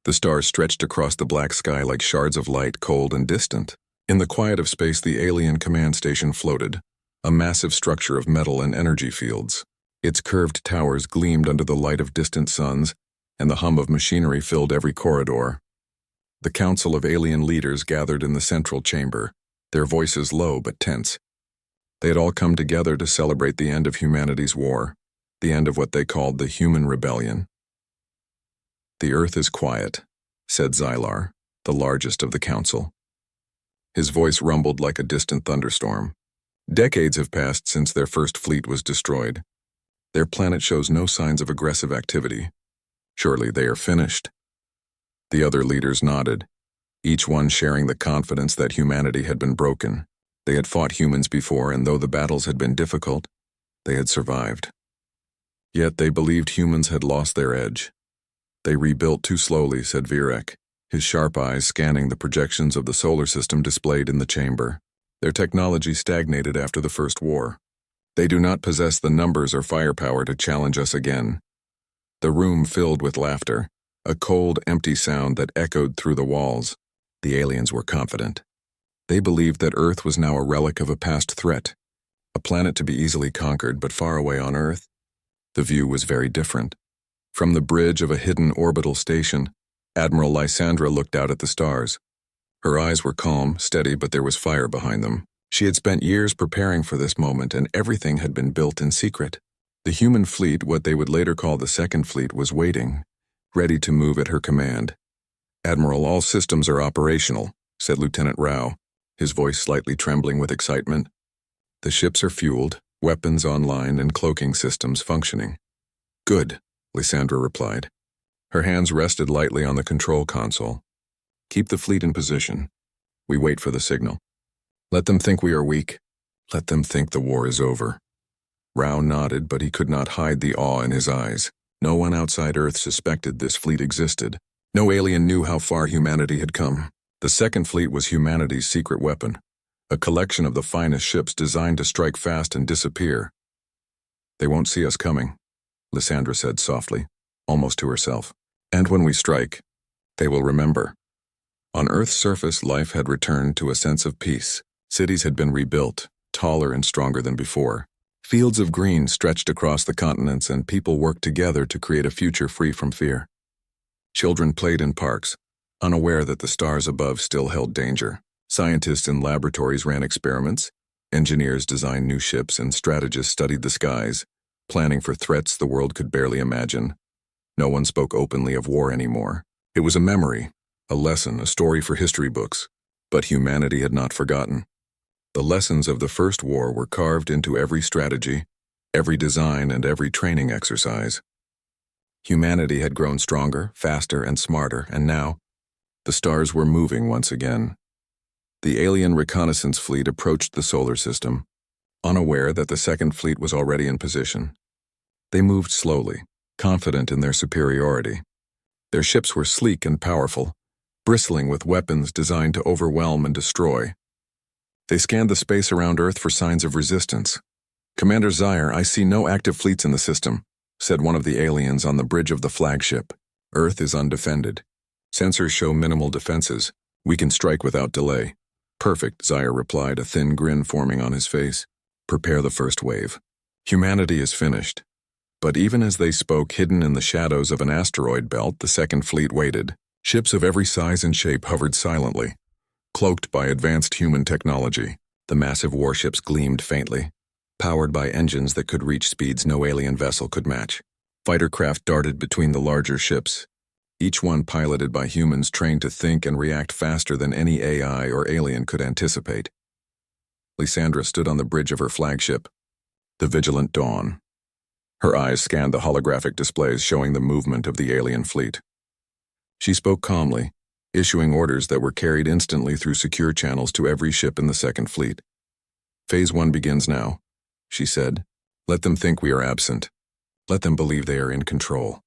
The stars stretched across the black sky like shards of light, cold and distant. In the quiet of space, the alien command station floated, a massive structure of metal and energy fields. Its curved towers gleamed under the light of distant suns, and the hum of machinery filled every corridor. The council of alien leaders gathered in the central chamber, their voices low but tense. They had all come together to celebrate the end of humanity's war, the end of what they called the human rebellion. "The Earth is quiet," said Xylar, the largest of the council. His voice rumbled like a distant thunderstorm. "Decades have passed since their first fleet was destroyed. Their planet shows no signs of aggressive activity. Surely they are finished." The other leaders nodded, each one sharing the confidence that humanity had been broken. They had fought humans before, and though the battles had been difficult, they had survived. Yet they believed humans had lost their edge. "They rebuilt too slowly," said Virek, his sharp eyes scanning the projections of the solar system displayed in the chamber. "Their technology stagnated after the First War. They do not possess the numbers or firepower to challenge us again." The room filled with laughter, a cold, empty sound that echoed through the walls. The aliens were confident. They believed that Earth was now a relic of a past threat, a planet to be easily conquered, but far away on Earth, the view was very different. From the bridge of a hidden orbital station, Admiral Lysandra looked out at the stars. Her eyes were calm, steady, but there was fire behind them. She had spent years preparing for this moment, and everything had been built in secret. The human fleet, what they would later call the Second Fleet, was waiting, ready to move at her command. "Admiral, all systems are operational," said Lieutenant Rao, his voice slightly trembling with excitement. "The ships are fueled, weapons online, and cloaking systems functioning." "Good," Lysandra replied. Her hands rested lightly on the control console. "Keep the fleet in position. We wait for the signal. Let them think we are weak. Let them think the war is over." Rao nodded, but he could not hide the awe in his eyes. No one outside Earth suspected this fleet existed. No alien knew how far humanity had come. The Second Fleet was humanity's secret weapon, a collection of the finest ships designed to strike fast and disappear. "They won't see us coming," Lysandra said softly, almost to herself. "And when we strike, they will remember." On Earth's surface, life had returned to a sense of peace. Cities had been rebuilt, taller and stronger than before. Fields of green stretched across the continents, and people worked together to create a future free from fear. Children played in parks, unaware that the stars above still held danger. Scientists in laboratories ran experiments, engineers designed new ships, and strategists studied the skies, planning for threats the world could barely imagine. No one spoke openly of war anymore. It was a memory, a lesson, a story for history books, but humanity had not forgotten. The lessons of the First War were carved into every strategy, every design, and every training exercise. Humanity had grown stronger, faster, and smarter, and now, the stars were moving once again. The alien reconnaissance fleet approached the solar system, unaware that the Second Fleet was already in position. They moved slowly, confident in their superiority. Their ships were sleek and powerful, bristling with weapons designed to overwhelm and destroy. They scanned the space around Earth for signs of resistance. "Commander Zyre, I see no active fleets in the system," said one of the aliens on the bridge of the flagship. "Earth is undefended. Sensors show minimal defenses. We can strike without delay." "Perfect," Zyre replied, a thin grin forming on his face. "Prepare the first wave. Humanity is finished." But even as they spoke, hidden in the shadows of an asteroid belt, the Second Fleet waited. Ships of every size and shape hovered silently, cloaked by advanced human technology. The massive warships gleamed faintly, powered by engines that could reach speeds no alien vessel could match. Fighter craft darted between the larger ships, each one piloted by humans trained to think and react faster than any AI or alien could anticipate. Lysandra stood on the bridge of her flagship, the Vigilant Dawn. Her eyes scanned the holographic displays showing the movement of the alien fleet. She spoke calmly, issuing orders that were carried instantly through secure channels to every ship in the Second Fleet. "Phase 1 begins now," she said. "Let them think we are absent. Let them believe they are in control."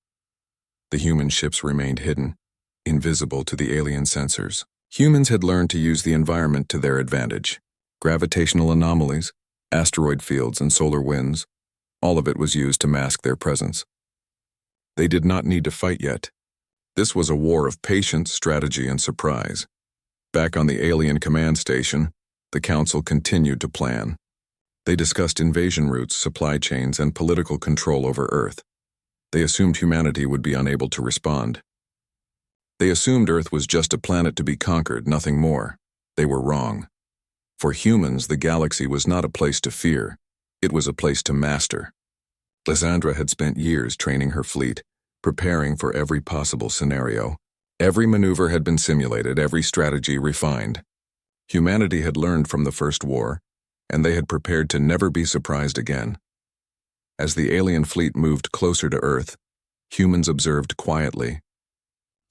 The human ships remained hidden, invisible to the alien sensors. Humans had learned to use the environment to their advantage. Gravitational anomalies, asteroid fields, and solar winds, all of it was used to mask their presence. They did not need to fight yet. This was a war of patience, strategy, and surprise. Back on the alien command station, the Council continued to plan. They discussed invasion routes, supply chains, and political control over Earth. They assumed humanity would be unable to respond. They assumed Earth was just a planet to be conquered, nothing more. They were wrong. For humans, the galaxy was not a place to fear. It was a place to master. Lysandra had spent years training her fleet, preparing for every possible scenario. Every maneuver had been simulated, every strategy refined. Humanity had learned from the First War, and they had prepared to never be surprised again. As the alien fleet moved closer to Earth, humans observed quietly.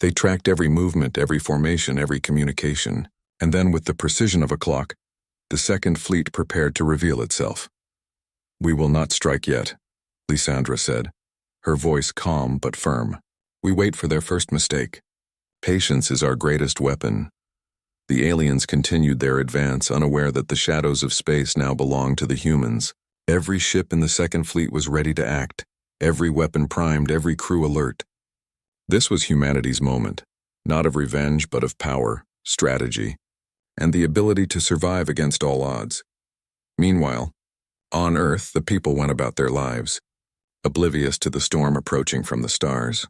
They tracked every movement, every formation, every communication, and then with the precision of a clock, the Second Fleet prepared to reveal itself. "We will not strike yet," Lysandra said, her voice calm but firm. "We wait for their first mistake. Patience is our greatest weapon." The aliens continued their advance, unaware that the shadows of space now belonged to the humans. Every ship in the Second Fleet was ready to act, every weapon primed, every crew alert. This was humanity's moment, not of revenge but of power, strategy, and the ability to survive against all odds. Meanwhile, on Earth, the people went about their lives, oblivious to the storm approaching from the stars.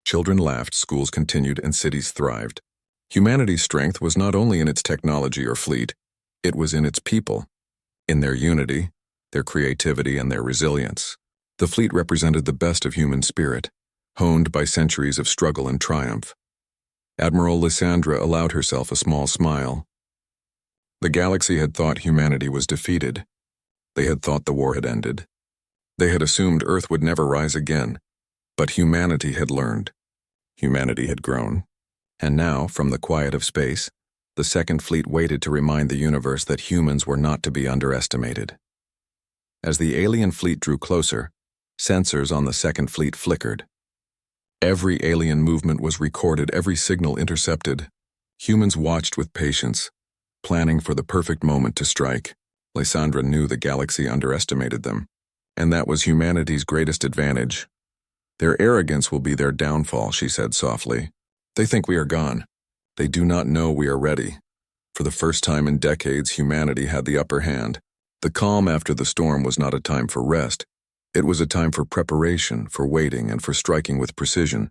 Children laughed, schools continued, and cities thrived. Humanity's strength was not only in its technology or fleet, it was in its people, in their unity, their creativity, and their resilience. The fleet represented the best of human spirit, honed by centuries of struggle and triumph. Admiral Lysandra allowed herself a small smile. The galaxy had thought humanity was defeated. They had thought the war had ended. They had assumed Earth would never rise again. But humanity had learned. Humanity had grown. And now, from the quiet of space, the Second Fleet waited to remind the universe that humans were not to be underestimated. As the alien fleet drew closer, sensors on the Second Fleet flickered. Every alien movement was recorded, every signal intercepted. Humans watched with patience, planning for the perfect moment to strike. Lysandra knew the galaxy underestimated them, and that was humanity's greatest advantage. "Their arrogance will be their downfall," she said softly. "They think we are gone. They do not know we are ready." For the first time in decades, humanity had the upper hand. The calm after the storm was not a time for rest. It was a time for preparation, for waiting, and for striking with precision.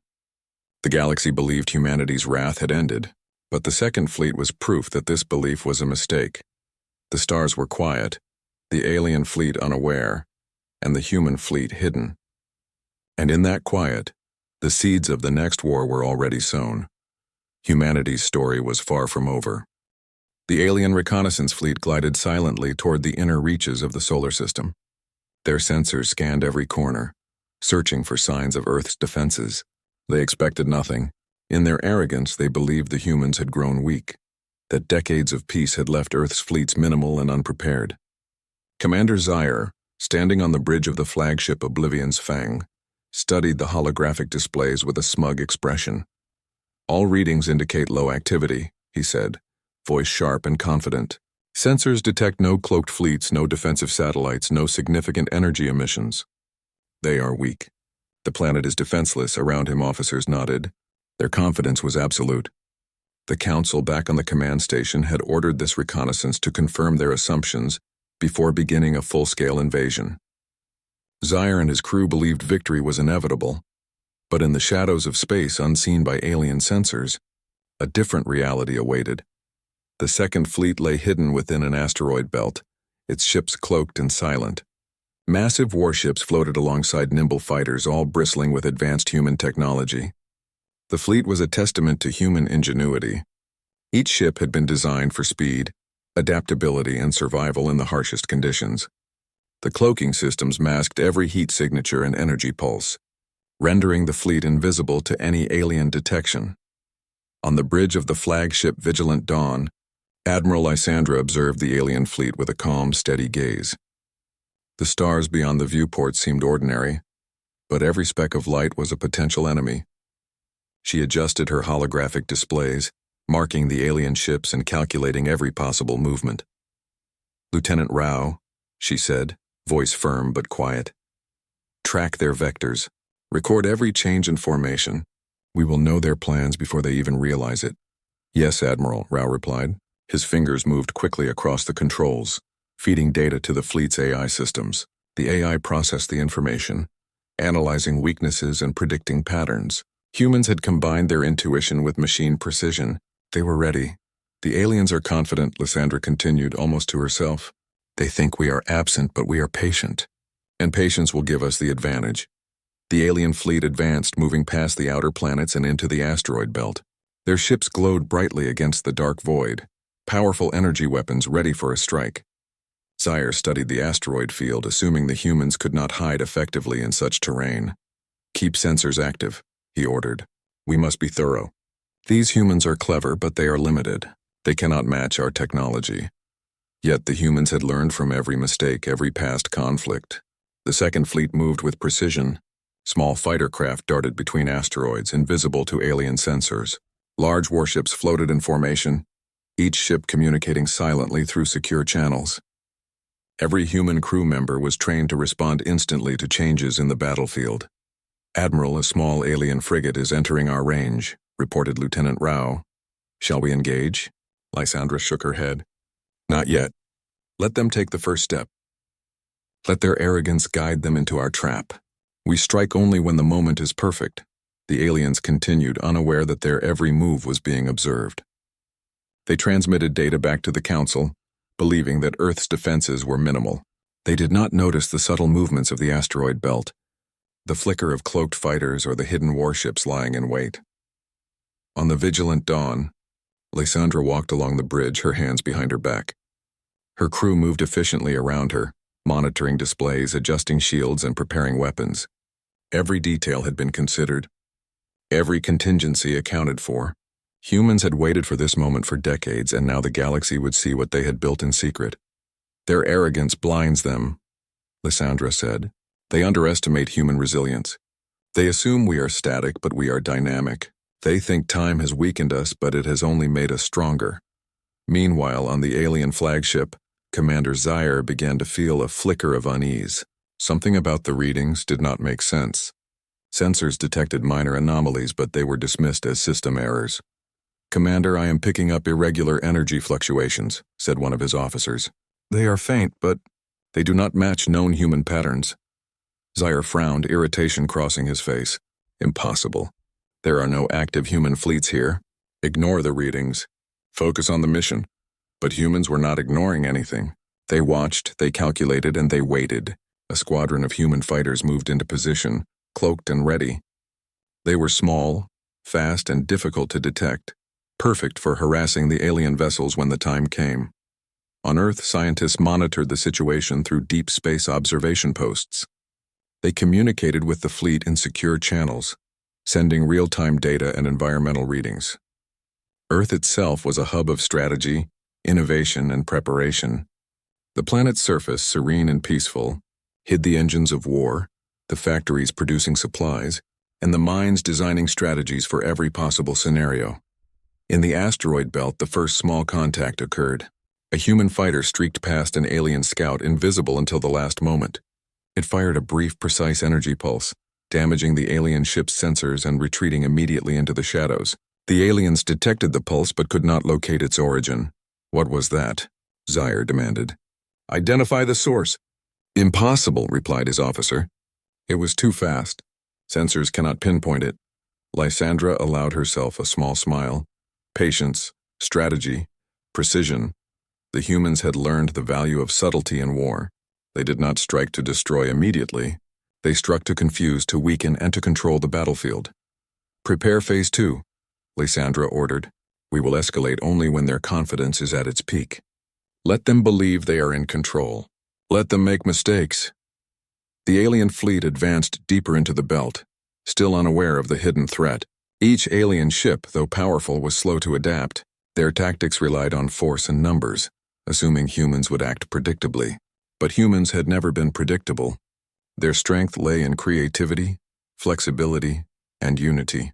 The galaxy believed humanity's wrath had ended, but the Second Fleet was proof that this belief was a mistake. The stars were quiet, the alien fleet unaware, and the human fleet hidden. And in that quiet, the seeds of the next war were already sown. Humanity's story was far from over. The alien reconnaissance fleet glided silently toward the inner reaches of the solar system. Their sensors scanned every corner, searching for signs of Earth's defenses. They expected nothing. In their arrogance, they believed the humans had grown weak, that decades of peace had left Earth's fleets minimal and unprepared. Commander Zyre, standing on the bridge of the flagship Oblivion's Fang, studied the holographic displays with a smug expression. "All readings indicate low activity," he said, voice sharp and confident. "Sensors detect no cloaked fleets, no defensive satellites, no significant energy emissions. They are weak. The planet is defenseless." Around him, officers nodded. Their confidence was absolute. The Council back on the command station had ordered this reconnaissance to confirm their assumptions before beginning a full-scale invasion. Zyre and his crew believed victory was inevitable, but in the shadows of space unseen by alien sensors, a different reality awaited. The Second Fleet lay hidden within an asteroid belt, its ships cloaked and silent. Massive warships floated alongside nimble fighters, all bristling with advanced human technology. The fleet was a testament to human ingenuity. Each ship had been designed for speed, adaptability, and survival in the harshest conditions. The cloaking systems masked every heat signature and energy pulse, rendering the fleet invisible to any alien detection. On the bridge of the flagship Vigilant Dawn, Admiral Lysandra observed the alien fleet with a calm, steady gaze. The stars beyond the viewport seemed ordinary, but every speck of light was a potential enemy. She adjusted her holographic displays, marking the alien ships and calculating every possible movement. "Lieutenant Rao," she said, voice firm but quiet. "Track their vectors. Record every change in formation. We will know their plans before they even realize it. Yes, Admiral, Rao replied. His fingers moved quickly across the controls, feeding data to the fleet's AI systems. The AI processed the information, analyzing weaknesses and predicting patterns. Humans had combined their intuition with machine precision. They were ready. The aliens are confident, Lysandra continued, almost to herself. They think we are absent, but we are patient. And patience will give us the advantage. The alien fleet advanced, moving past the outer planets and into the asteroid belt. Their ships glowed brightly against the dark void, powerful energy weapons ready for a strike. Zaire studied the asteroid field, assuming the humans could not hide effectively in such terrain. Keep sensors active, he ordered. We must be thorough. These humans are clever, but they are limited. They cannot match our technology. Yet the humans had learned from every mistake, every past conflict. The second fleet moved with precision. Small fighter craft darted between asteroids, invisible to alien sensors. Large warships floated in formation, each ship communicating silently through secure channels. Every human crew member was trained to respond instantly to changes in the battlefield. Admiral, a small alien frigate is entering our range, reported Lieutenant Rao. Shall we engage? Lysandra shook her head. Not yet. Let them take the first step. Let their arrogance guide them into our trap. We strike only when the moment is perfect. The aliens continued, unaware that their every move was being observed. They transmitted data back to the Council, believing that Earth's defenses were minimal. They did not notice the subtle movements of the asteroid belt, the flicker of cloaked fighters or the hidden warships lying in wait. On the vigilant dawn, Lysandra walked along the bridge, her hands behind her back. Her crew moved efficiently around her, monitoring displays, adjusting shields, and preparing weapons. Every detail had been considered. Every contingency accounted for. Humans had waited for this moment for decades, and now the galaxy would see what they had built in secret. Their arrogance blinds them, Lysandra said. They underestimate human resilience. They assume we are static, but we are dynamic. They think time has weakened us, but it has only made us stronger. Meanwhile, on the alien flagship, Commander Zaire began to feel a flicker of unease. Something about the readings did not make sense. Sensors detected minor anomalies, but they were dismissed as system errors. Commander, I am picking up irregular energy fluctuations, said one of his officers. They are faint, but they do not match known human patterns. Zaire frowned, irritation crossing his face. Impossible. There are no active human fleets here. Ignore the readings. Focus on the mission. But humans were not ignoring anything. They watched, they calculated, and they waited. A squadron of human fighters moved into position, cloaked and ready. They were small, fast, and difficult to detect, perfect for harassing the alien vessels when the time came. On Earth, scientists monitored the situation through deep space observation posts. They communicated with the fleet in secure channels, sending real-time data and environmental readings. Earth itself was a hub of strategy, innovation, and preparation. The planet's surface, serene and peaceful, hid the engines of war, the factories producing supplies, and the minds designing strategies for every possible scenario. In the asteroid belt, the first small contact occurred. A human fighter streaked past an alien scout, invisible until the last moment. It fired a brief, precise energy pulse, damaging the alien ship's sensors and retreating immediately into the shadows. The aliens detected the pulse but could not locate its origin. What was that? Zaire demanded. Identify the source. Impossible, replied his officer. It was too fast. Sensors cannot pinpoint it. Lysandra allowed herself a small smile. Patience, strategy, precision. The humans had learned the value of subtlety in war. They did not strike to destroy immediately. They struck to confuse, to weaken, and to control the battlefield. Prepare Phase 2, Lysandra ordered. We will escalate only when their confidence is at its peak. Let them believe they are in control. Let them make mistakes. The alien fleet advanced deeper into the belt, still unaware of the hidden threat. Each alien ship, though powerful, was slow to adapt. Their tactics relied on force and numbers, assuming humans would act predictably. But humans had never been predictable. Their strength lay in creativity, flexibility, and unity.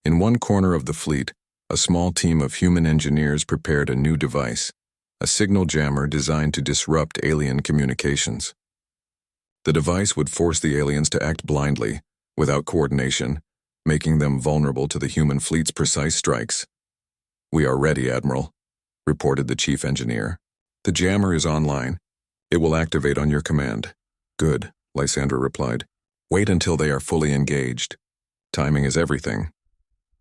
In one corner of the fleet, a small team of human engineers prepared a new device, a signal jammer designed to disrupt alien communications. The device would force the aliens to act blindly, without coordination, making them vulnerable to the human fleet's precise strikes. "We are ready, Admiral," reported the chief engineer. "The jammer is online. It will activate on your command." "Good," Lysandra replied. "Wait until they are fully engaged. Timing is everything."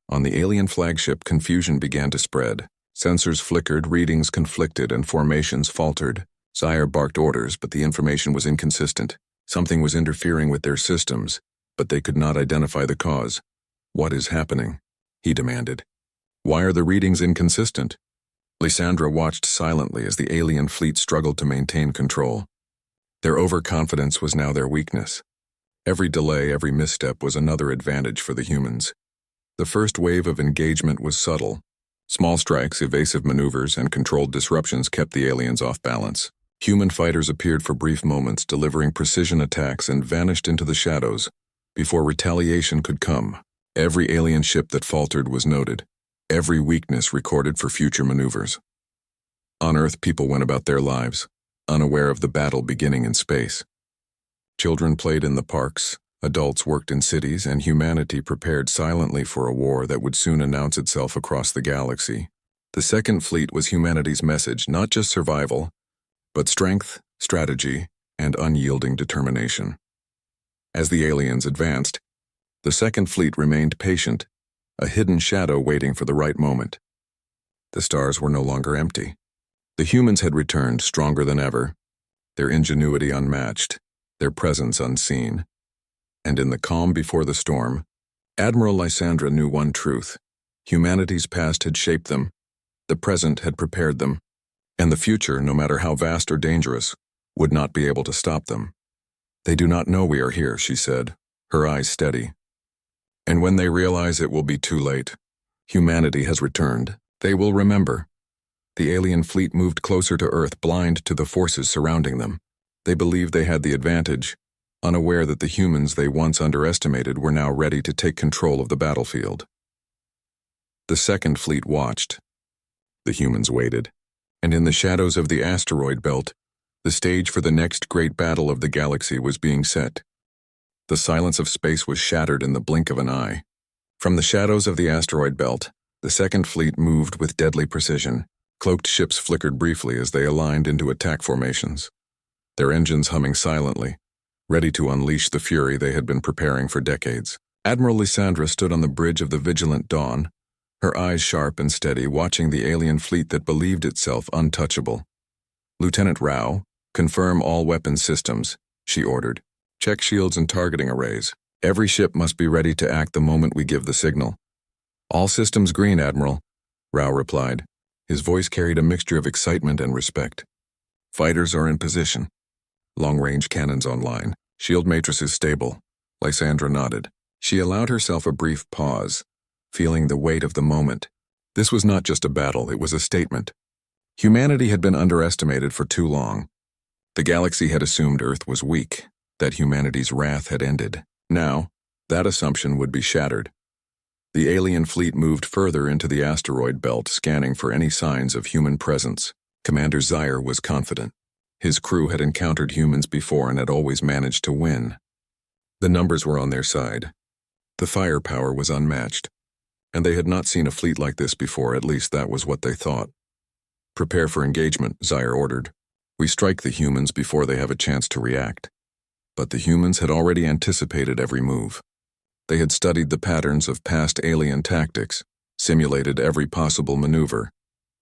On the alien flagship, confusion began to spread. Sensors flickered, readings conflicted, and formations faltered. Sire barked orders, but the information was inconsistent. Something was interfering with their systems, but they could not identify the cause. "What is happening?" he demanded. "Why are the readings inconsistent?" Lysandra watched silently as the alien fleet struggled to maintain control. Their overconfidence was now their weakness. Every delay, every misstep was another advantage for the humans. The first wave of engagement was subtle. Small strikes, evasive maneuvers, and controlled disruptions kept the aliens off balance. Human fighters appeared for brief moments, delivering precision attacks, and vanished into the shadows before retaliation could come. Every alien ship that faltered was noted, every weakness recorded for future maneuvers. On Earth, people went about their lives, unaware of the battle beginning in space. Children played in the parks, adults worked in cities, and humanity prepared silently for a war that would soon announce itself across the galaxy. The Second Fleet was humanity's message, not just survival, but strength, strategy, and unyielding determination. As the aliens advanced, the Second Fleet remained patient, a hidden shadow waiting for the right moment. The stars were no longer empty. The humans had returned, stronger than ever, their ingenuity unmatched, their presence unseen. And in the calm before the storm, Admiral Lysandra knew one truth: humanity's past had shaped them, the present had prepared them, and the future, no matter how vast or dangerous, would not be able to stop them. "They do not know we are here," she said, her eyes steady. "And when they realize it will be too late, humanity has returned, they will remember." The alien fleet moved closer to Earth, blind to the forces surrounding them. They believed they had the advantage, unaware that the humans they once underestimated were now ready to take control of the battlefield. The Second Fleet watched. The humans waited, and in the shadows of the asteroid belt, the stage for the next great battle of the galaxy was being set. The silence of space was shattered in the blink of an eye. From the shadows of the asteroid belt, the Second Fleet moved with deadly precision. Cloaked ships flickered briefly as they aligned into attack formations, their engines humming silently, ready to unleash the fury they had been preparing for decades. Admiral Lysandra stood on the bridge of the Vigilant Dawn, her eyes sharp and steady, watching the alien fleet that believed itself untouchable. "Lieutenant Rao, confirm all weapon systems," she ordered. "Check shields and targeting arrays. Every ship must be ready to act the moment we give the signal." "All systems green, Admiral," Rao replied. His voice carried a mixture of excitement and respect. "Fighters are in position. Long-range cannons online. Shield matrices stable." Lysandra nodded. She allowed herself a brief pause, feeling the weight of the moment. This was not just a battle, it was a statement. Humanity had been underestimated for too long. The galaxy had assumed Earth was weak, that humanity's wrath had ended. Now, that assumption would be shattered. The alien fleet moved further into the asteroid belt, scanning for any signs of human presence. Commander Zaire was confident. His crew had encountered humans before and had always managed to win. The numbers were on their side. The firepower was unmatched, and they had not seen a fleet like this before, at least that was what they thought. "Prepare for engagement," Zaire ordered. "We strike the humans before they have a chance to react." But the humans had already anticipated every move. They had studied the patterns of past alien tactics, simulated every possible maneuver,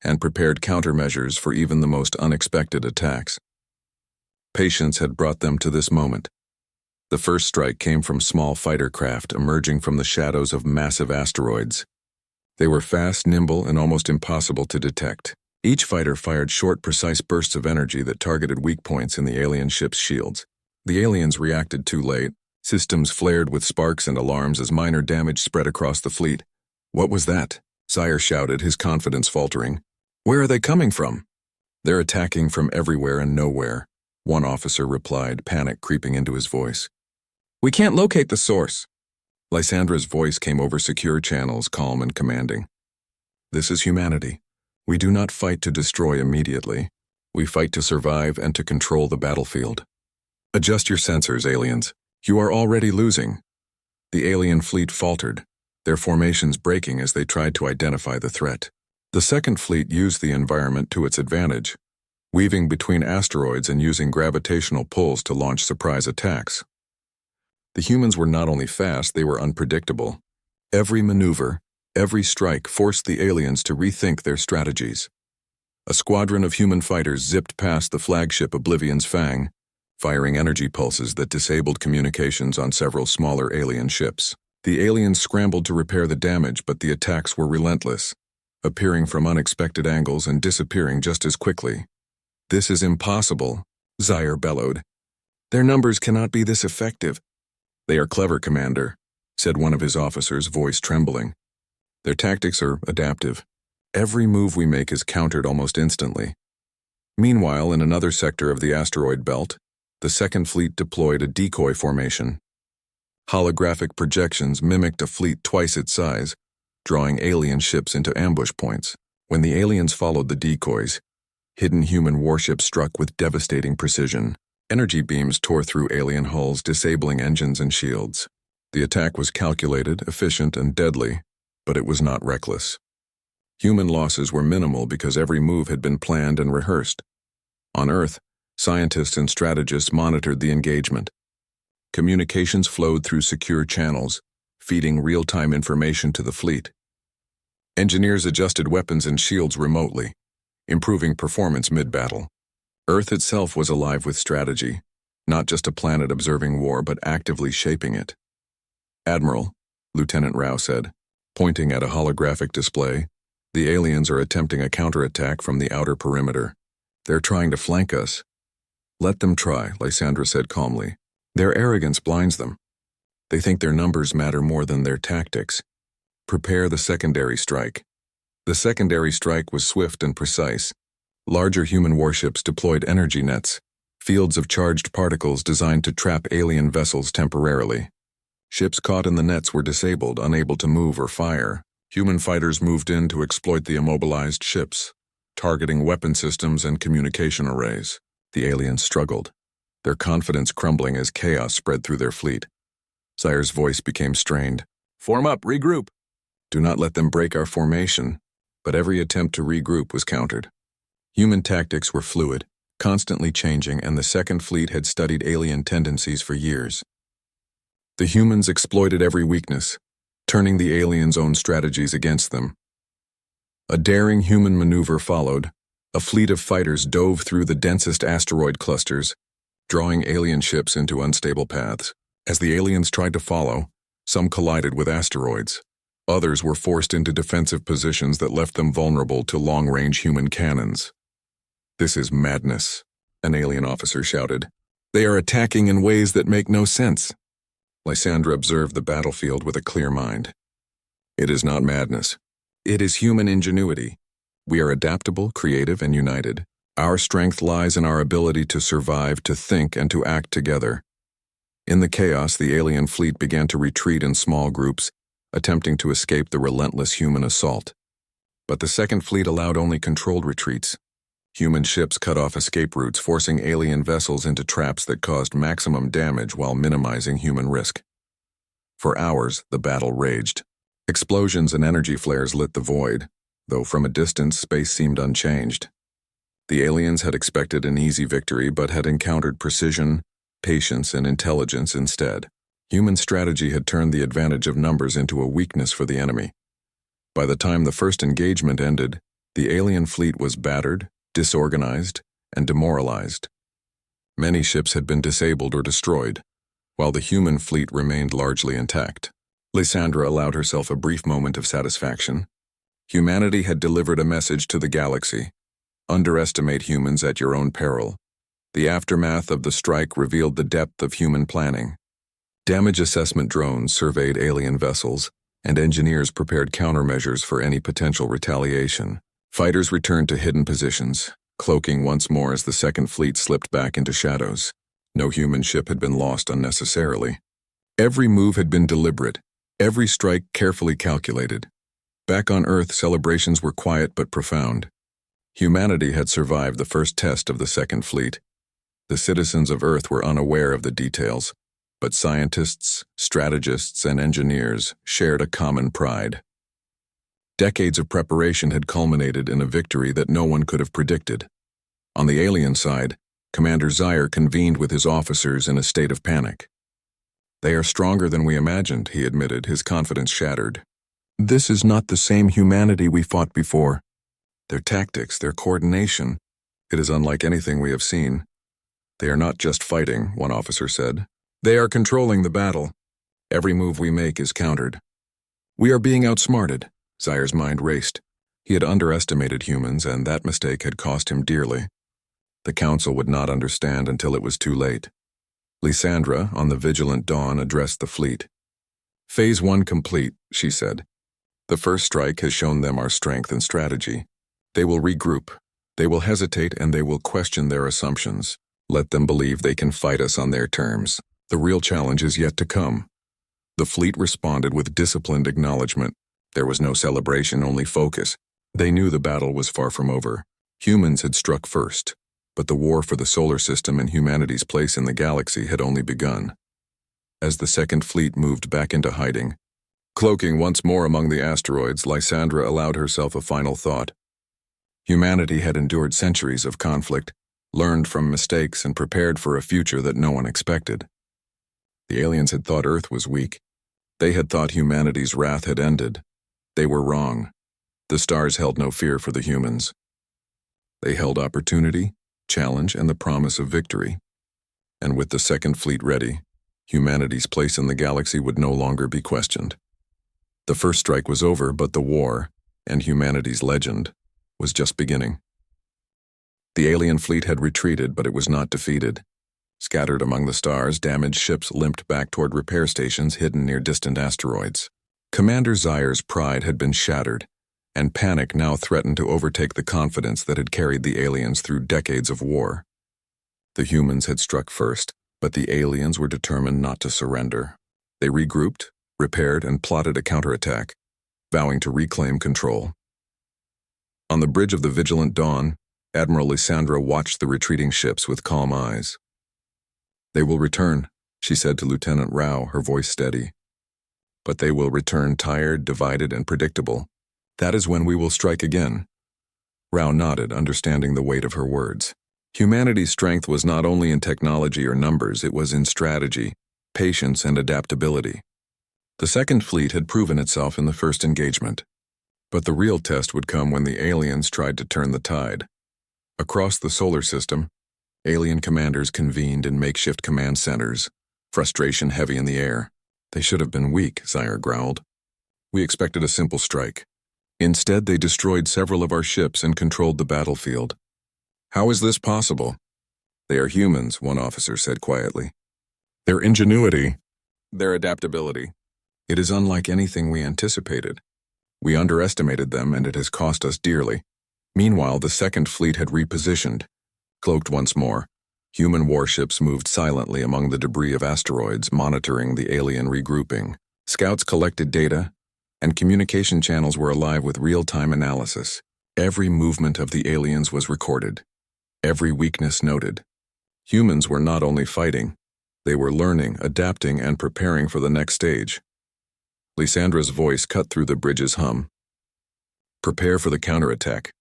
and prepared countermeasures for even the most unexpected attacks. Patience had brought them to this moment. The first strike came from small fighter craft emerging from the shadows of massive asteroids. They were fast, nimble, and almost impossible to detect. Each fighter fired short, precise bursts of energy that targeted weak points in the alien ship's shields. The aliens reacted too late. Systems flared with sparks and alarms as minor damage spread across the fleet. "What was that?" Zaire shouted, his confidence faltering. "Where are they coming from?" "They're attacking from everywhere and nowhere," one officer replied, panic creeping into his voice. "We can't locate the source." Lysandra's voice came over secure channels, calm and commanding. "This is humanity. We do not fight to destroy immediately. We fight to survive and to control the battlefield. Adjust your sensors, aliens. You are already losing." The alien fleet faltered, their formations breaking as they tried to identify the threat. The Second Fleet used the environment to its advantage, weaving between asteroids and using gravitational pulls to launch surprise attacks. The humans were not only fast, they were unpredictable. Every maneuver, every strike forced the aliens to rethink their strategies. A squadron of human fighters zipped past the flagship Oblivion's Fang, firing energy pulses that disabled communications on several smaller alien ships. The aliens scrambled to repair the damage, but the attacks were relentless, appearing from unexpected angles and disappearing just as quickly. "This is impossible," Zaire bellowed. "Their numbers cannot be this effective." "They are clever, Commander," said one of his officers, voice trembling. "Their tactics are adaptive. Every move we make is countered almost instantly." Meanwhile, in another sector of the asteroid belt, the Second Fleet deployed a decoy formation. Holographic projections mimicked a fleet twice its size, drawing alien ships into ambush points. When the aliens followed the decoys, hidden human warships struck with devastating precision. Energy beams tore through alien hulls, disabling engines and shields. The attack was calculated, efficient, and deadly, but it was not reckless. Human losses were minimal because every move had been planned and rehearsed. On Earth, scientists and strategists monitored the engagement. Communications flowed through secure channels, feeding real-time information to the fleet. Engineers adjusted weapons and shields remotely, improving performance mid-battle. Earth itself was alive with strategy, not just a planet observing war, but actively shaping it. "Admiral," Lieutenant Rao said, pointing at a holographic display, "the aliens are attempting a counterattack from the outer perimeter. They're trying to flank us." "Let them try," Lysandra said calmly. "Their arrogance blinds them. They think their numbers matter more than their tactics. Prepare the secondary strike." The secondary strike was swift and precise. Larger human warships deployed energy nets, fields of charged particles designed to trap alien vessels temporarily. Ships caught in the nets were disabled, unable to move or fire. Human fighters moved in to exploit the immobilized ships, targeting weapon systems and communication arrays. The aliens struggled, their confidence crumbling as chaos spread through their fleet. Zaire's voice became strained. "Form up, regroup." "Do not let them break our formation." But every attempt to regroup was countered. Human tactics were fluid, constantly changing, and the Second Fleet had studied alien tendencies for years. The humans exploited every weakness, turning the aliens' own strategies against them. A daring human maneuver followed. A fleet of fighters dove through the densest asteroid clusters, drawing alien ships into unstable paths. As the aliens tried to follow, some collided with asteroids. Others were forced into defensive positions that left them vulnerable to long-range human cannons. "This is madness," an alien officer shouted. "They are attacking in ways that make no sense." Lysandra observed the battlefield with a clear mind. "It is not madness. It is human ingenuity. We are adaptable, creative, and united. Our strength lies in our ability to survive, to think, and to act together." In the chaos, the alien fleet began to retreat in small groups, attempting to escape the relentless human assault. But the Second Fleet allowed only controlled retreats. Human ships cut off escape routes, forcing alien vessels into traps that caused maximum damage while minimizing human risk. For hours, the battle raged. Explosions and energy flares lit the void, though from a distance space seemed unchanged. The aliens had expected an easy victory, but had encountered precision, patience, and intelligence instead. Human strategy had turned the advantage of numbers into a weakness for the enemy. By the time the first engagement ended, the alien fleet was battered, disorganized, and demoralized. Many ships had been disabled or destroyed, while the human fleet remained largely intact. Lysandra allowed herself a brief moment of satisfaction. Humanity had delivered a message to the galaxy. Underestimate humans at your own peril. The aftermath of the strike revealed the depth of human planning. Damage assessment drones surveyed alien vessels, and engineers prepared countermeasures for any potential retaliation. Fighters returned to hidden positions, cloaking once more as the Second Fleet slipped back into shadows. No human ship had been lost unnecessarily. Every move had been deliberate, every strike carefully calculated. Back on Earth, celebrations were quiet but profound. Humanity had survived the first test of the Second Fleet. The citizens of Earth were unaware of the details, But scientists, strategists, and engineers shared a common pride. Decades of preparation had culminated in a victory that no one could have predicted. On the alien side, Commander Zyre convened with his officers in a state of panic. "They are stronger than we imagined," he admitted, his confidence shattered. "This is not the same humanity we fought before. Their tactics, their coordination, it is unlike anything we have seen. They are not just fighting," one officer said. "They are controlling the battle. Every move we make is countered. We are being outsmarted." Zyre's mind raced. He had underestimated humans, and that mistake had cost him dearly. The Council would not understand until it was too late. Lysandra, on the Vigilant Dawn, addressed the fleet. "Phase 1 complete," she said. "The first strike has shown them our strength and strategy. They will regroup. They will hesitate, and they will question their assumptions. Let them believe they can fight us on their terms. The real challenge is yet to come." The fleet responded with disciplined acknowledgement. There was no celebration, only focus. They knew the battle was far from over. Humans had struck first, but the war for the solar system and humanity's place in the galaxy had only begun. As the Second Fleet moved back into hiding, cloaking once more among the asteroids, Lysandra allowed herself a final thought. Humanity had endured centuries of conflict, learned from mistakes, and prepared for a future that no one expected. The aliens had thought Earth was weak. They had thought humanity's wrath had ended. They were wrong. The stars held no fear for the humans. They held opportunity, challenge, and the promise of victory. And with the Second Fleet ready, humanity's place in the galaxy would no longer be questioned. The first strike was over, but the war, and humanity's legend, was just beginning. The alien fleet had retreated, but it was not defeated. Scattered among the stars, damaged ships limped back toward repair stations hidden near distant asteroids. Commander Zyre's pride had been shattered, and panic now threatened to overtake the confidence that had carried the aliens through decades of war. The humans had struck first, but the aliens were determined not to surrender. They regrouped, repaired, and plotted a counterattack, vowing to reclaim control. On the bridge of the Vigilant Dawn, Admiral Lysandra watched the retreating ships with calm eyes. "They will return," she said to Lieutenant Rao, her voice steady. "But they will return tired, divided, and predictable. That is when we will strike again." Rao nodded, understanding the weight of her words. Humanity's strength was not only in technology or numbers, it was in strategy, patience, and adaptability. The Second Fleet had proven itself in the first engagement. But the real test would come when the aliens tried to turn the tide. Across the solar system, alien commanders convened in makeshift command centers, frustration heavy in the air. "They should have been weak," Zyre growled. "We expected a simple strike. Instead, they destroyed several of our ships and controlled the battlefield. How is this possible?" "They are humans," one officer said quietly. "Their ingenuity, their adaptability. It is unlike anything we anticipated. We underestimated them, and it has cost us dearly." Meanwhile, the Second Fleet had repositioned. Cloaked once more, human warships moved silently among the debris of asteroids, monitoring the alien regrouping. Scouts collected data, and communication channels were alive with real-time analysis. Every movement of the aliens was recorded, every weakness noted. Humans were not only fighting, they were learning, adapting, and preparing for the next stage. Lysandra's voice cut through the bridge's hum. "Prepare for the counterattack.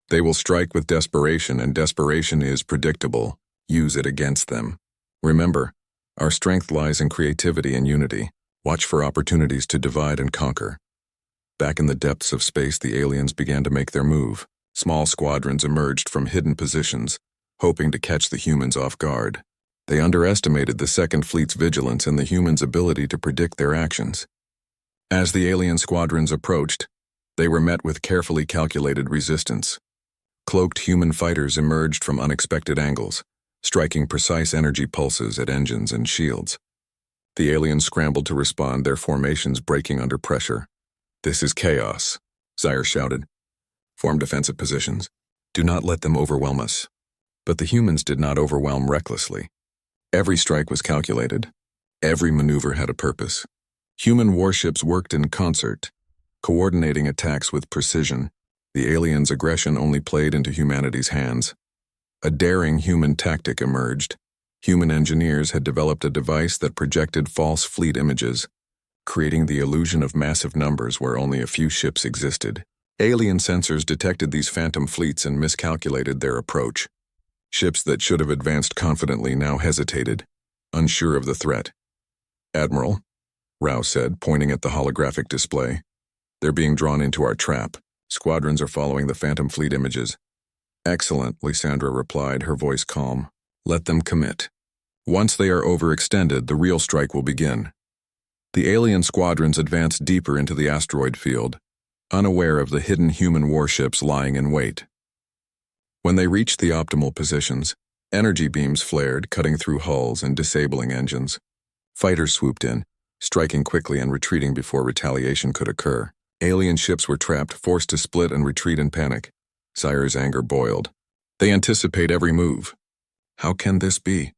They will strike with desperation, and desperation is predictable. Use it against them. Remember, our strength lies in creativity and unity. Watch for opportunities to divide and conquer." Back in the depths of space, the aliens began to make their move. Small squadrons emerged from hidden positions, hoping to catch the humans off guard. They underestimated the Second Fleet's vigilance and the humans' ability to predict their actions. As the alien squadrons approached, they were met with carefully calculated resistance. Cloaked human fighters emerged from unexpected angles, striking precise energy pulses at engines and shields. The aliens scrambled to respond, their formations breaking under pressure. "This is chaos," Zyre shouted. "Form defensive positions. Do not let them overwhelm us." But the humans did not overwhelm recklessly. Every strike was calculated. Every maneuver had a purpose. Human warships worked in concert, coordinating attacks with precision. The aliens' aggression only played into humanity's hands. A daring human tactic emerged. Human engineers had developed a device that projected false fleet images, creating the illusion of massive numbers where only a few ships existed. Alien sensors detected these phantom fleets and miscalculated their approach. Ships that should have advanced confidently now hesitated, unsure of the threat. "Admiral," Rao said, pointing at the holographic display, "they're being drawn into our trap. Squadrons are following the phantom fleet images." "Excellent," Lysandra replied, her voice calm. "Let them commit. Once they are overextended, the real strike will begin." The alien squadrons advanced deeper into the asteroid field, unaware of the hidden human warships lying in wait. When they reached the optimal positions, energy beams flared, cutting through hulls and disabling engines. Fighters swooped in, striking quickly and retreating before retaliation could occur. Alien ships were trapped, forced to split and retreat in panic. Sire's anger boiled. "They anticipate every move. How can this be?"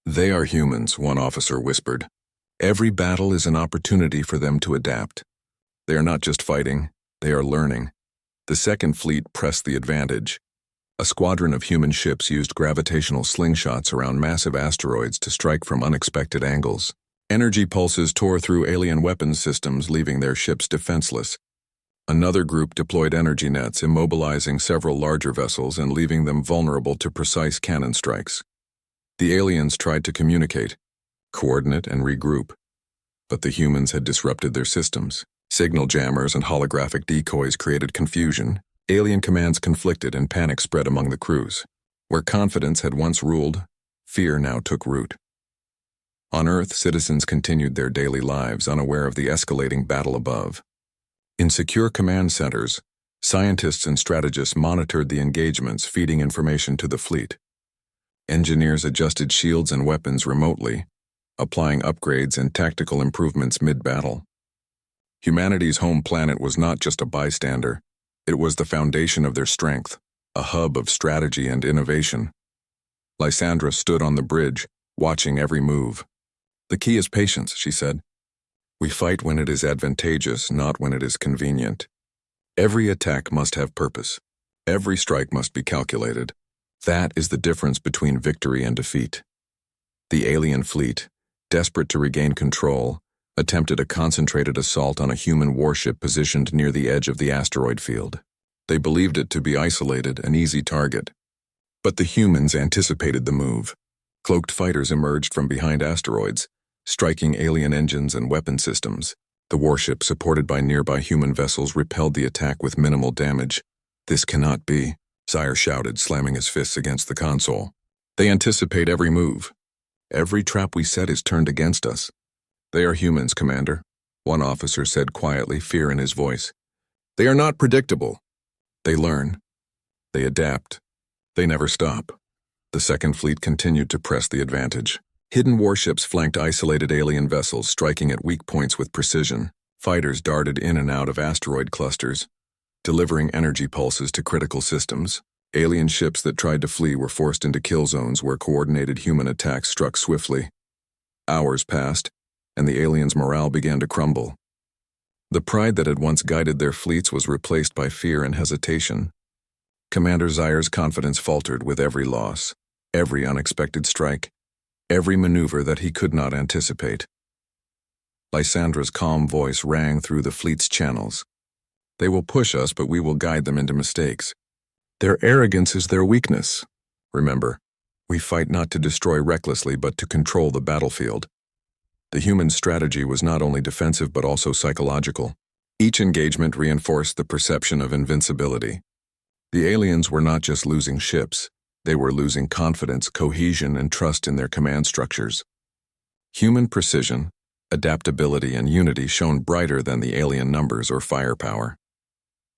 "They are humans," one officer whispered. "Every battle is an opportunity for them to adapt. They are not just fighting, they are learning." The Second Fleet pressed the advantage. A squadron of human ships used gravitational slingshots around massive asteroids to strike from unexpected angles. Energy pulses tore through alien weapons systems, leaving their ships defenseless. Another group deployed energy nets, immobilizing several larger vessels and leaving them vulnerable to precise cannon strikes. The aliens tried to communicate, coordinate, and regroup, but the humans had disrupted their systems. Signal jammers and holographic decoys created confusion. Alien commands conflicted and panic spread among the crews. Where confidence had once ruled, fear now took root. On Earth, citizens continued their daily lives, unaware of the escalating battle above. In secure command centers, scientists and strategists monitored the engagements, feeding information to the fleet. Engineers adjusted shields and weapons remotely, applying upgrades and tactical improvements mid-battle. Humanity's home planet was not just a bystander, it was the foundation of their strength, a hub of strategy and innovation. Lysandra stood on the bridge, watching every move. "The key is patience," she said. "We fight when it is advantageous, not when it is convenient. Every attack must have purpose. Every strike must be calculated. That is the difference between victory and defeat." The alien fleet, desperate to regain control, attempted a concentrated assault on a human warship positioned near the edge of the asteroid field. They believed it to be isolated, an easy target. But the humans anticipated the move. Cloaked fighters emerged from behind asteroids, striking alien engines and weapon systems. The warship, supported by nearby human vessels, repelled the attack with minimal damage. "This cannot be," Sire shouted, slamming his fists against the console. "They anticipate every move. Every trap we set is turned against us." "They are humans, Commander," one officer said quietly, fear in his voice. "They are not predictable. They learn. They adapt. They never stop." The Second Fleet continued to press the advantage. Hidden warships flanked isolated alien vessels, striking at weak points with precision. Fighters darted in and out of asteroid clusters, delivering energy pulses to critical systems. Alien ships that tried to flee were forced into kill zones where coordinated human attacks struck swiftly. Hours passed, and the aliens' morale began to crumble. The pride that had once guided their fleets was replaced by fear and hesitation. Commander Zaire's confidence faltered with every loss, every unexpected strike, every maneuver that he could not anticipate. Lysandra's calm voice rang through the fleet's channels. "They will push us, but we will guide them into mistakes. Their arrogance is their weakness. Remember, we fight not to destroy recklessly, but to control the battlefield." The human strategy was not only defensive but also psychological. Each engagement reinforced the perception of invincibility. The aliens were not just losing ships, they were losing confidence, cohesion, and trust in their command structures. Human precision, adaptability, and unity shone brighter than the alien numbers or firepower.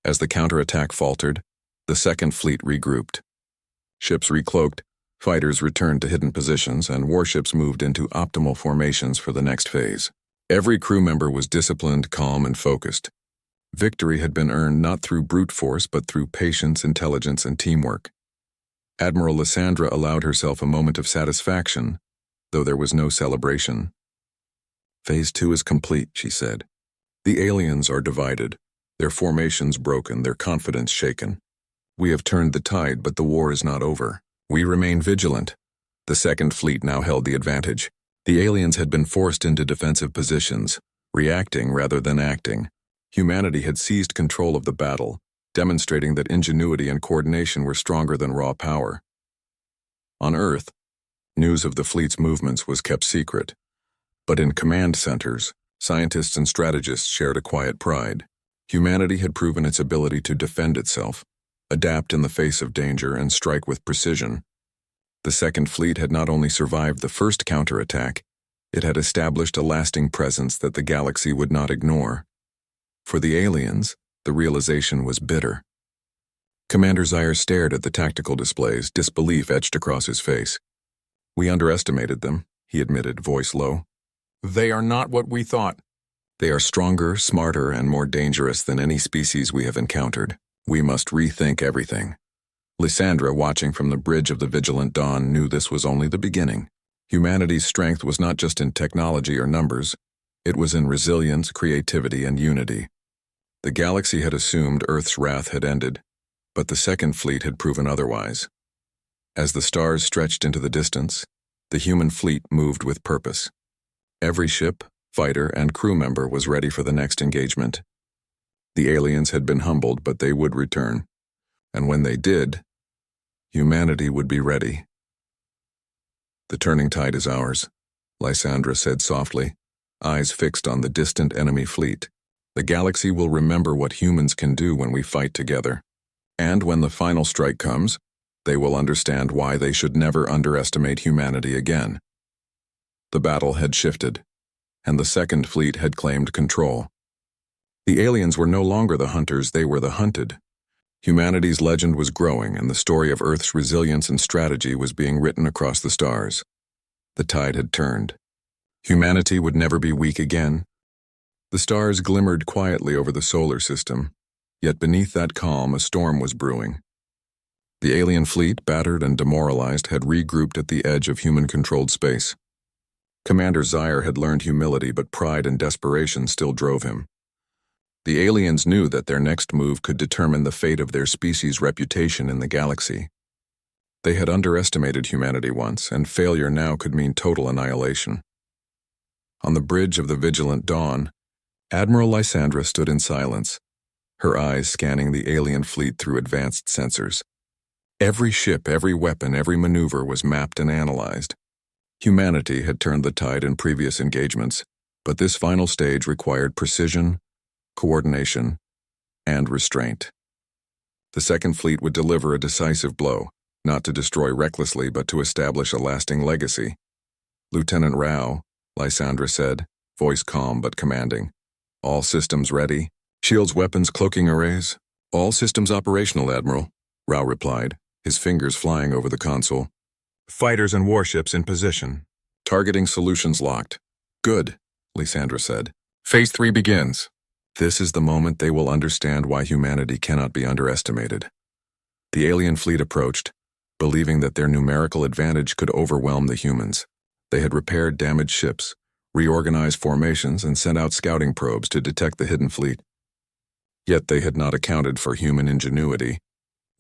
As the counterattack faltered, the Second Fleet regrouped. Ships recloaked, fighters returned to hidden positions, and warships moved into optimal formations for the next phase. Every crew member was disciplined, calm, and focused. Victory had been earned not through brute force, but through patience, intelligence, and teamwork. Admiral Lysandra allowed herself a moment of satisfaction, though there was no celebration. "Phase 2 is complete," she said. "The aliens are divided, their formations broken, their confidence shaken. We have turned the tide, but the war is not over. We remain vigilant, The Second Fleet now held the advantage. The aliens had been forced into defensive positions, reacting rather than acting. Humanity had seized control of the battle, demonstrating that ingenuity and coordination were stronger than raw power. On Earth, news of the fleet's movements was kept secret. But in command centers, scientists and strategists shared a quiet pride. Humanity had proven its ability to defend itself, adapt in the face of danger, and strike with precision. The Second Fleet had not only survived the first counterattack, it had established a lasting presence that the galaxy would not ignore. For the aliens, the realization was bitter. Commander Zyre stared at the tactical displays, disbelief etched across his face. "We underestimated them," he admitted, voice low. "They are not what we thought. They are stronger, smarter, and more dangerous than any species we have encountered. We must rethink everything." Lysandra, watching from the bridge of the Vigilant Dawn, knew this was only the beginning. Humanity's strength was not just in technology or numbers, it was in resilience, creativity, and unity. The galaxy had assumed Earth's wrath had ended, but the Second Fleet had proven otherwise. As the stars stretched into the distance, the human fleet moved with purpose. Every ship, fighter, and crew member was ready for the next engagement. The aliens had been humbled, but they would return. And when they did, humanity would be ready. "The turning tide is ours," Lysandra said softly, eyes fixed on the distant enemy fleet. "The galaxy will remember what humans can do when we fight together. And when the final strike comes, they will understand why they should never underestimate humanity again." The battle had shifted, and the Second Fleet had claimed control. The aliens were no longer the hunters, they were the hunted. Humanity's legend was growing, and the story of Earth's resilience and strategy was being written across the stars. The tide had turned. Humanity would never be weak again. The stars glimmered quietly over the solar system, yet beneath that calm a storm was brewing. The alien fleet, battered and demoralized, had regrouped at the edge of human-controlled space. Commander Zyre had learned humility, but pride and desperation still drove him. The aliens knew that their next move could determine the fate of their species' reputation in the galaxy. They had underestimated humanity once, and failure now could mean total annihilation. On the bridge of the Vigilant Dawn, Admiral Lysandra stood in silence, her eyes scanning the alien fleet through advanced sensors. Every ship, every weapon, every maneuver was mapped and analyzed. Humanity had turned the tide in previous engagements, but this final stage required precision, coordination, and restraint. The Second Fleet would deliver a decisive blow, not to destroy recklessly but to establish a lasting legacy. "Lieutenant Rao," Lysandra said, voice calm but commanding. "All systems ready? Shields, weapons, cloaking arrays?" "All systems operational, Admiral," Rao replied, his fingers flying over the console. "Fighters and warships in position. Targeting solutions locked." "Good," Lysandra said. "Phase 3 begins." This is the moment they will understand why humanity cannot be underestimated. The alien fleet approached, believing that their numerical advantage could overwhelm the humans. They had repaired damaged ships, reorganized formations, and sent out scouting probes to detect the hidden fleet. Yet they had not accounted for human ingenuity,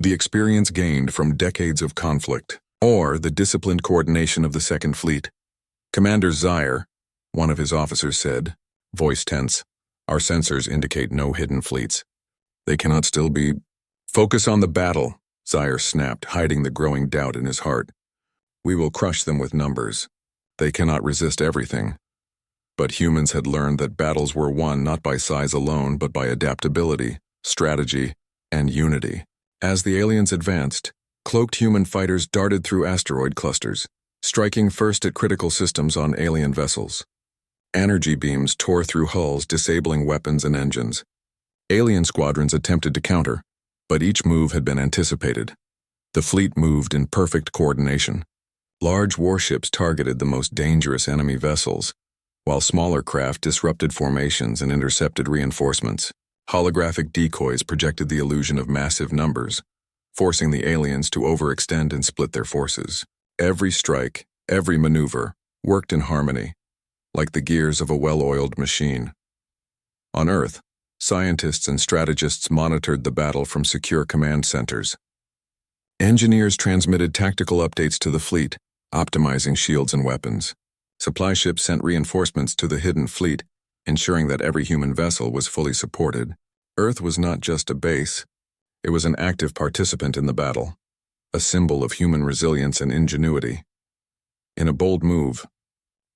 the experience gained from decades of conflict, or the disciplined coordination of the Second Fleet. "Commander Zyre," one of his officers said, voice tense, "our sensors indicate no hidden fleets. They cannot still be—" "Focus on the battle," Zyre snapped, hiding the growing doubt in his heart. "We will crush them with numbers. They cannot resist everything." But humans had learned that battles were won not by size alone, but by adaptability, strategy, and unity. As the aliens advanced, cloaked human fighters darted through asteroid clusters, striking first at critical systems on alien vessels. Energy beams tore through hulls, disabling weapons and engines. Alien squadrons attempted to counter, but each move had been anticipated. The fleet moved in perfect coordination. Large warships targeted the most dangerous enemy vessels, while smaller craft disrupted formations and intercepted reinforcements. Holographic decoys projected the illusion of massive numbers, forcing the aliens to overextend and split their forces. Every strike, every maneuver, worked in harmony, like the gears of a well-oiled machine. On Earth, scientists and strategists monitored the battle from secure command centers. Engineers transmitted tactical updates to the fleet, optimizing shields and weapons. Supply ships sent reinforcements to the hidden fleet, ensuring that every human vessel was fully supported. Earth was not just a base, it was an active participant in the battle, a symbol of human resilience and ingenuity. In a bold move,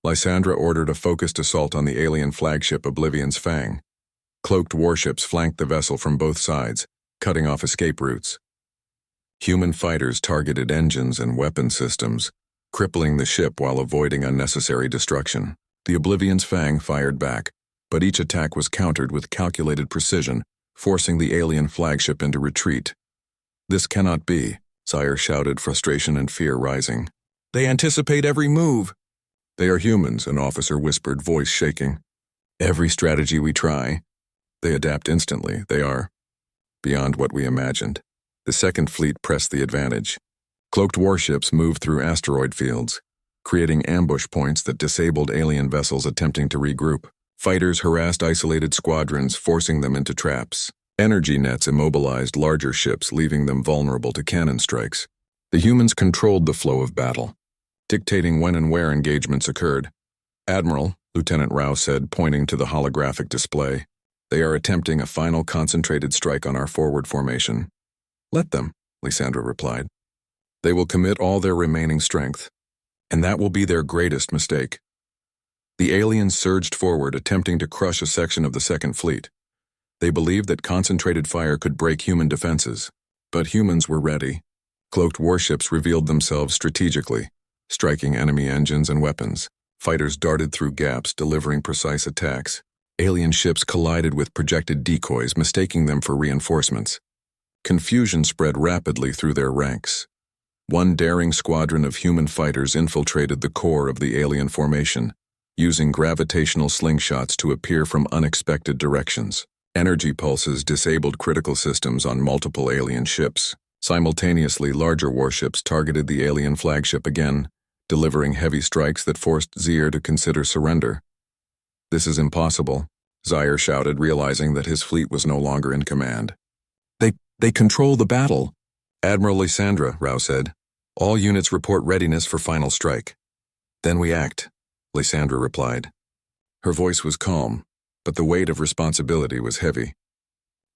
Lysandra ordered a focused assault on the alien flagship Oblivion's Fang. Cloaked warships flanked the vessel from both sides, cutting off escape routes. Human fighters targeted engines and weapon systems, crippling the ship while avoiding unnecessary destruction. The Oblivion's Fang fired back, but each attack was countered with calculated precision, forcing the alien flagship into retreat. "This cannot be," Sire shouted, frustration and fear rising. "They anticipate every move." "They are humans," an officer whispered, voice shaking. "Every strategy we try, they adapt instantly. They are beyond what we imagined." The Second Fleet pressed the advantage. Cloaked warships moved through asteroid fields, creating ambush points that disabled alien vessels attempting to regroup. Fighters harassed isolated squadrons, forcing them into traps. Energy nets immobilized larger ships, leaving them vulnerable to cannon strikes. The humans controlled the flow of battle, dictating when and where engagements occurred. "Admiral," Lieutenant Rao said, pointing to the holographic display, "they are attempting a final concentrated strike on our forward formation." "Let them," Lysandra replied. "They will commit all their remaining strength, and that will be their greatest mistake." The aliens surged forward, attempting to crush a section of the Second Fleet. They believed that concentrated fire could break human defenses, but humans were ready. Cloaked warships revealed themselves strategically, striking enemy engines and weapons. Fighters darted through gaps, delivering precise attacks. Alien ships collided with projected decoys, mistaking them for reinforcements. Confusion spread rapidly through their ranks. One daring squadron of human fighters infiltrated the core of the alien formation, using gravitational slingshots to appear from unexpected directions. Energy pulses disabled critical systems on multiple alien ships. Simultaneously, larger warships targeted the alien flagship again, delivering heavy strikes that forced Zier to consider surrender. "This is impossible," Zier shouted, realizing that his fleet was no longer in command. They control the battle." "Admiral Lysandra," Rao said, "all units report readiness for final strike." "Then we act," Lysandra replied. Her voice was calm, but the weight of responsibility was heavy.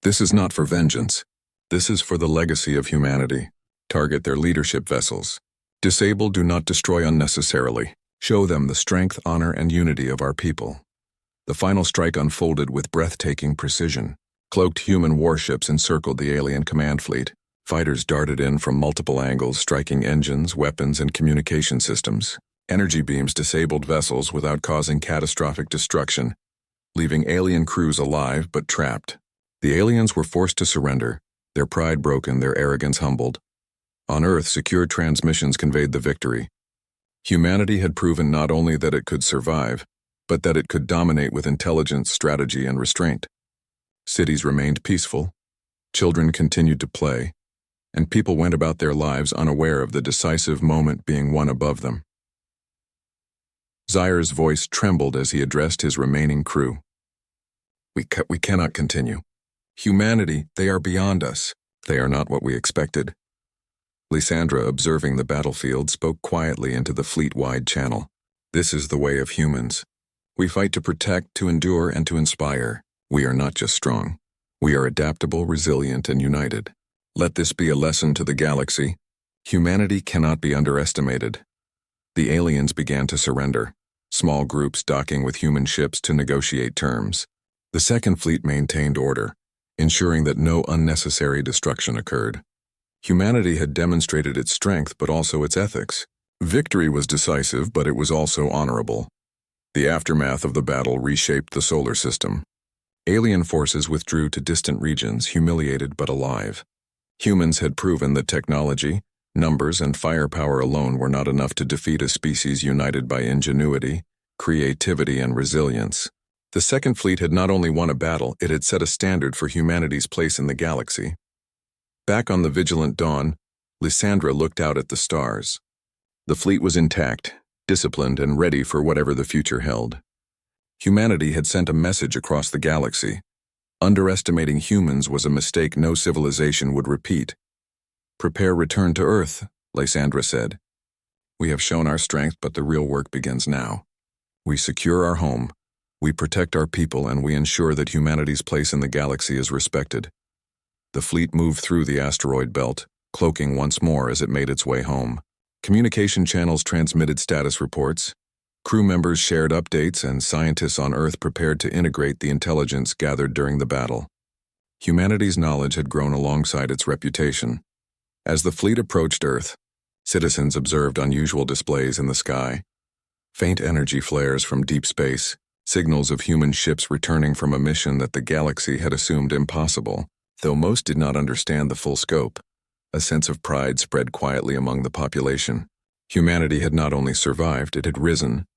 "This is not for vengeance. This is for the legacy of humanity. Target their leadership vessels. Disable, do not destroy unnecessarily. Show them the strength, honor, and unity of our people." The final strike unfolded with breathtaking precision. Cloaked human warships encircled the alien command fleet. Fighters darted in from multiple angles, striking engines, weapons, and communication systems. Energy beams disabled vessels without causing catastrophic destruction, leaving alien crews alive but trapped. The aliens were forced to surrender, their pride broken, their arrogance humbled. On Earth, secure transmissions conveyed the victory. Humanity had proven not only that it could survive, but that it could dominate with intelligence, strategy, and restraint. Cities remained peaceful, children continued to play, and people went about their lives unaware of the decisive moment being won above them. Zier's voice trembled as he addressed his remaining crew. We cannot continue. Humanity, they are beyond us. They are not what we expected." Lysandra, observing the battlefield, spoke quietly into the fleet-wide channel. "This is the way of humans. We fight to protect, to endure, and to inspire. We are not just strong. We are adaptable, resilient, and united. Let this be a lesson to the galaxy. Humanity cannot be underestimated." The aliens began to surrender, small groups docking with human ships to negotiate terms. The Second Fleet maintained order, ensuring that no unnecessary destruction occurred. Humanity had demonstrated its strength but also its ethics. Victory was decisive, but it was also honorable. The aftermath of the battle reshaped the solar system. Alien forces withdrew to distant regions, humiliated but alive. Humans had proven that technology, numbers, and firepower alone were not enough to defeat a species united by ingenuity, creativity, and resilience. The Second Fleet had not only won a battle, it had set a standard for humanity's place in the galaxy. Back on the Vigilant Dawn, Lysandra looked out at the stars. The fleet was intact, disciplined, and ready for whatever the future held. Humanity had sent a message across the galaxy. Underestimating humans was a mistake no civilization would repeat. "Prepare return to Earth," Lysandra said. We have shown our strength, but the real work begins now. We secure our home, we protect our people, and we ensure that humanity's place in the galaxy is respected. The fleet moved through the asteroid belt, cloaking once more as it made its way home. Communication channels transmitted status reports, crew members shared updates, and scientists on Earth prepared to integrate the intelligence gathered during the battle. Humanity's knowledge had grown alongside its reputation. As the fleet approached Earth, citizens observed unusual displays in the sky. Faint energy flares from deep space, signals of human ships returning from a mission that the galaxy had assumed impossible. Though most did not understand the full scope, a sense of pride spread quietly among the population. Humanity had not only survived, it had risen.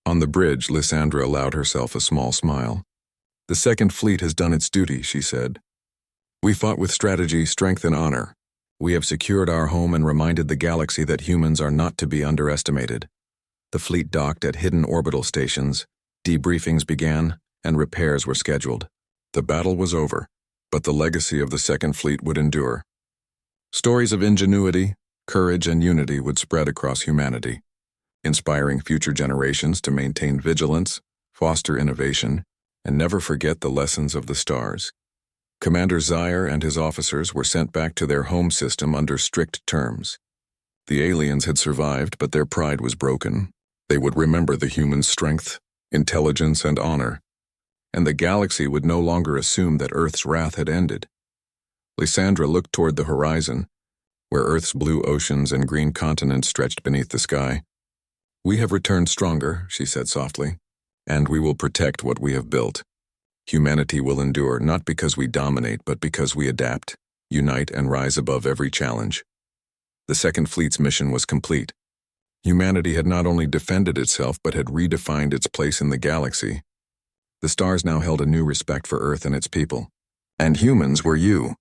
On the bridge, Lysandra allowed herself a small smile. "The Second Fleet has done its duty," she said. "We fought with strategy, strength, and honor. We have secured our home and reminded the galaxy that humans are not to be underestimated." The fleet docked at hidden orbital stations, debriefings began, and repairs were scheduled. The battle was over, but the legacy of the Second Fleet would endure. Stories of ingenuity, courage, and unity would spread across humanity, inspiring future generations to maintain vigilance, foster innovation, and never forget the lessons of the stars. Commander Zaire and his officers were sent back to their home system under strict terms. The aliens had survived, but their pride was broken. They would remember the humans' strength, intelligence, and honor, and the galaxy would no longer assume that Earth's wrath had ended. Lysandra looked toward the horizon, where Earth's blue oceans and green continents stretched beneath the sky. "We have returned stronger," she said softly, "and we will protect what we have built. Humanity will endure, not because we dominate, but because we adapt, unite, and rise above every challenge." The Second Fleet's mission was complete. Humanity had not only defended itself, but had redefined its place in the galaxy. The stars now held a new respect for Earth and its people. And humans were you.